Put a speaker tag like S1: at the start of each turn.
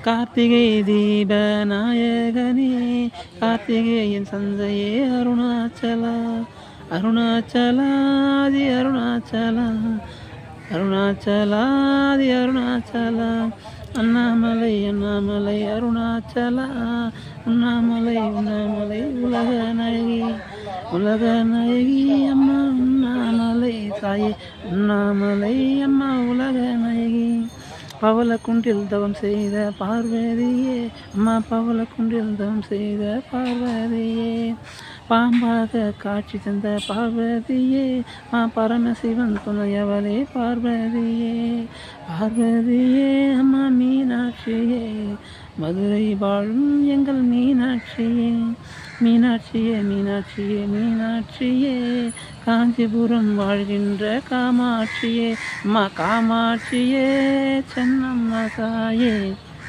S1: கார்த்திகை தீப நாயகனே கார்த்திகேயன் சந்தையே அருணாச்சலா அருணாச்சலாதி அருணாச்சலா அருணாச்சலாதி அருணாச்சலா அண்ணாமலை அண்ணாமலை அருணாச்சலா உண்ணாமலை உண்ணாமலை உலக நாயகி அம்மா உண்ணாமலை தாயே உண்ணாமலை அம்மா உலக நாயகி பவள குன்றில் தவம் செய்த பார்வதியே அம்மா பவள குன்றில் தவம் செய்த பார்வதியே பாம்பாக காட்சி தந்த பார்வதியே பரமசிவன் துணையவளே பார்வதியே பார்வதியே அம்மா மீனாட்சியே மதுரை வாழும் எங்கள் மீனாட்சியே மீனாட்சியே மீனாட்சியே மீனாட்சியே காஞ்சிபுரம் வாழ்கின்ற காமாட்சியே அம்மா காமாட்சியே சென்னம்மா தாயே